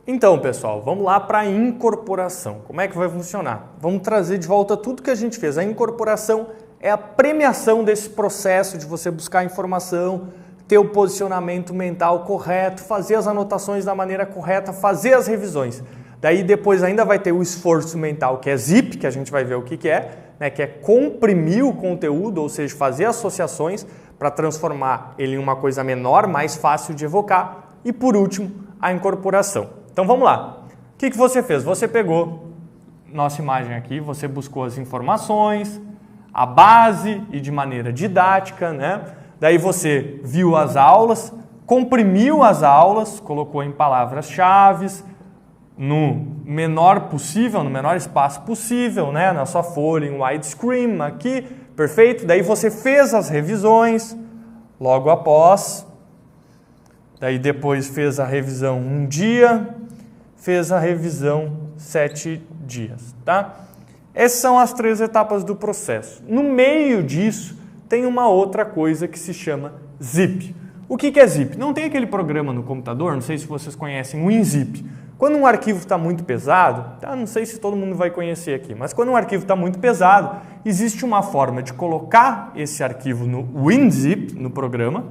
Então, pessoal, vamos lá para a incorporação. Como é que vai funcionar? Vamos trazer de volta tudo que a gente fez. A incorporação é a premiação desse processo de você buscar informação, ter o posicionamento mental correto, fazer as anotações da maneira correta, fazer as revisões. Daí depois ainda vai ter o esforço mental, que é ZIP, que a gente vai ver o que é, né? Que é comprimir o conteúdo, ou seja, fazer associações para transformar ele em uma coisa menor, mais fácil de evocar. E por último, a incorporação. Então vamos lá. O que você fez? Você pegou nossa imagem aqui, você buscou as informações, a base e de maneira didática, né? Daí você viu as aulas, comprimiu as aulas, colocou em palavras-chave, no menor possível, no menor espaço possível, né? Na sua folha em widescreen aqui, perfeito? Daí você fez as revisões logo após, daí depois fez a revisão um dia, fez a revisão 7 dias, tá? Essas são as 3 etapas do processo. No meio disso, tem uma outra coisa que se chama ZIP. O que é ZIP? Não tem aquele programa no computador, não sei se vocês conhecem, o WinZip. Quando um arquivo está muito pesado, tá? Não sei se todo mundo vai conhecer aqui, mas quando um arquivo está muito pesado, existe uma forma de colocar esse arquivo no WinZip, no programa,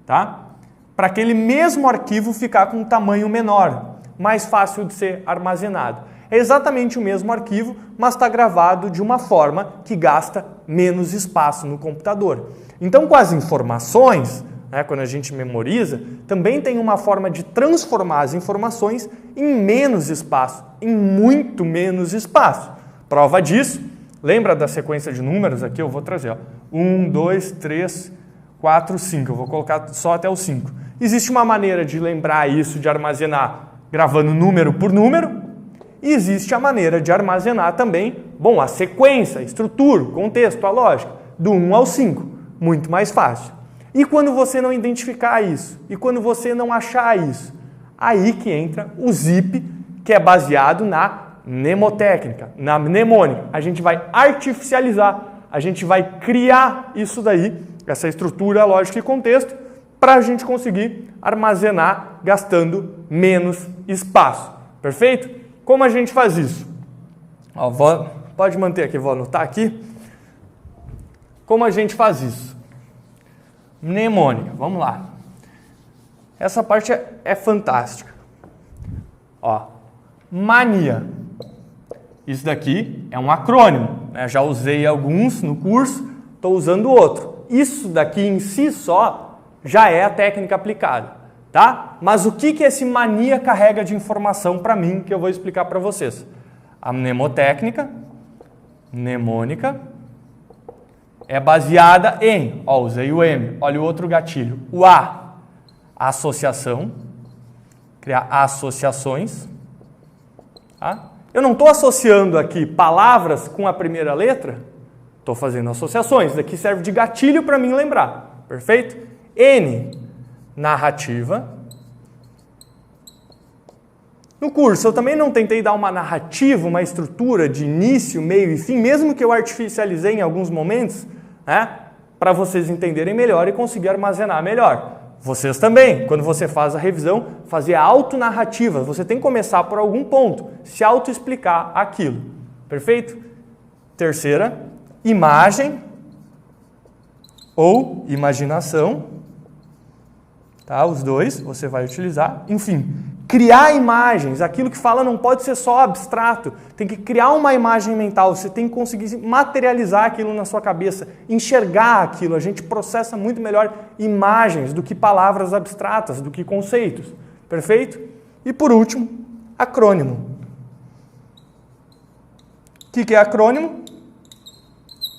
tá? Para aquele mesmo arquivo ficar com um tamanho menor, mais fácil de ser armazenado. É exatamente o mesmo arquivo, mas está gravado de uma forma que gasta menos espaço no computador. Então, com as informações, né, quando a gente memoriza, também tem uma forma de transformar as informações em menos espaço, em muito menos espaço. Prova disso, lembra da sequência de números aqui? Eu vou trazer, ó. 1, 2, 3, 4, 5. Eu vou colocar só até o 5. Existe uma maneira de lembrar isso, de armazenar gravando número por número, e existe a maneira de armazenar também, bom, a sequência, a estrutura, o contexto, a lógica, do 1 ao 5, muito mais fácil. E quando você não identificar isso, e quando você não achar isso, aí que entra o ZIP, que é baseado na mnemotécnica, na mnemônica. A gente vai artificializar, a gente vai criar isso daí, essa estrutura, lógica e contexto, para a gente conseguir armazenar gastando menos espaço. Perfeito? Como a gente faz isso? Ó, pode manter aqui, vou anotar aqui. Como a gente faz isso? Mnemônica, vamos lá. Essa parte é fantástica. Ó, mania. Isso daqui é um acrônimo, né? Já usei alguns no curso, estou usando outro. Isso daqui em si só já é a técnica aplicada, tá? Mas o que esse mania carrega de informação para mim, que eu vou explicar para vocês? A mnemotécnica, mnemônica, é baseada em, ó, usei o M, olha o outro gatilho, o A, associação, criar associações, tá? Eu não estou associando aqui palavras com a primeira letra, estou fazendo associações, isso daqui serve de gatilho para mim lembrar, perfeito? N, narrativa. No curso eu também não tentei dar uma narrativa, uma estrutura de início, meio e fim, mesmo que eu artificializei em alguns momentos, né, para vocês entenderem melhor e conseguir armazenar melhor. Vocês também, quando você faz a revisão, fazer autonarrativa. Você tem que começar por algum ponto, se autoexplicar aquilo. Perfeito? Terceira, imagem ou imaginação. Tá? Os dois você vai utilizar. Enfim, criar imagens. Aquilo que fala não pode ser só abstrato. Tem que criar uma imagem mental. Você tem que conseguir materializar aquilo na sua cabeça, enxergar aquilo. A gente processa muito melhor imagens do que palavras abstratas, do que conceitos. Perfeito? E por último, acrônimo. O que é acrônimo?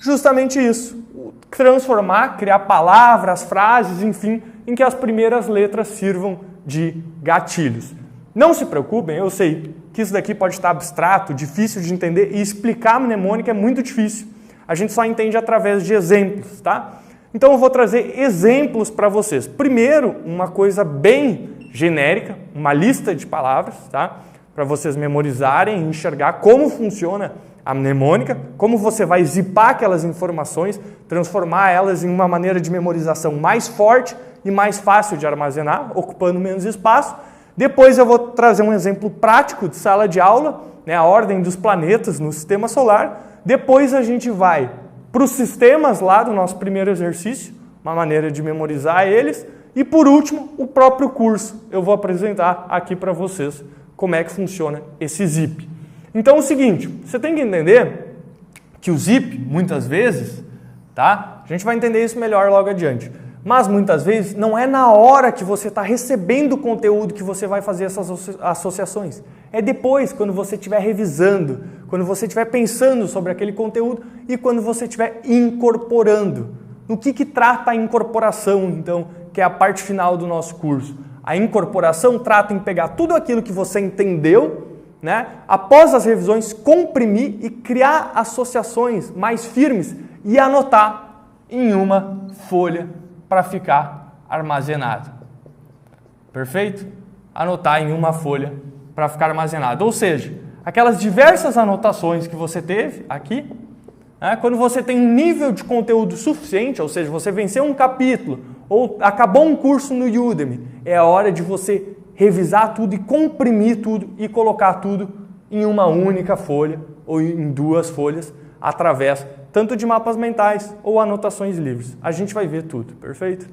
Justamente isso. Transformar, criar palavras, frases, enfim, em que as primeiras letras sirvam de gatilhos. Não se preocupem, eu sei que isso daqui pode estar abstrato, difícil de entender, e explicar a mnemônica é muito difícil. A gente só entende através de exemplos, tá? Então eu vou trazer exemplos para vocês. Primeiro, uma coisa bem genérica, uma lista de palavras, tá? Para vocês memorizarem e enxergar como funciona a mnemônica, como você vai zipar aquelas informações, transformar elas em uma maneira de memorização mais forte e mais fácil de armazenar, ocupando menos espaço. Depois eu vou trazer um exemplo prático de sala de aula, né, a ordem dos planetas no sistema solar. Depois a gente vai para os sistemas lá do nosso primeiro exercício, uma maneira de memorizar eles. E por último, o próprio curso. Eu vou apresentar aqui para vocês como é que funciona esse zip. Então é o seguinte, você tem que entender que o zip, muitas vezes, tá? A gente vai entender isso melhor logo adiante. Mas muitas vezes não é na hora que você está recebendo o conteúdo que você vai fazer essas associações. É depois, quando você estiver revisando, quando você estiver pensando sobre aquele conteúdo e quando você estiver incorporando. No que trata a incorporação, então, que é a parte final do nosso curso? A incorporação trata em pegar tudo aquilo que você entendeu, né? Após as revisões, comprimir e criar associações mais firmes e anotar em uma folha para ficar armazenado. Perfeito? Anotar em uma folha para ficar armazenado. Ou seja, aquelas diversas anotações que você teve aqui, né, quando você tem um nível de conteúdo suficiente, ou seja, você venceu um capítulo ou acabou um curso no Udemy, é a hora de você revisar tudo e comprimir tudo e colocar tudo em uma única folha ou em duas folhas através tanto de mapas mentais ou anotações livres. A gente vai ver tudo, perfeito?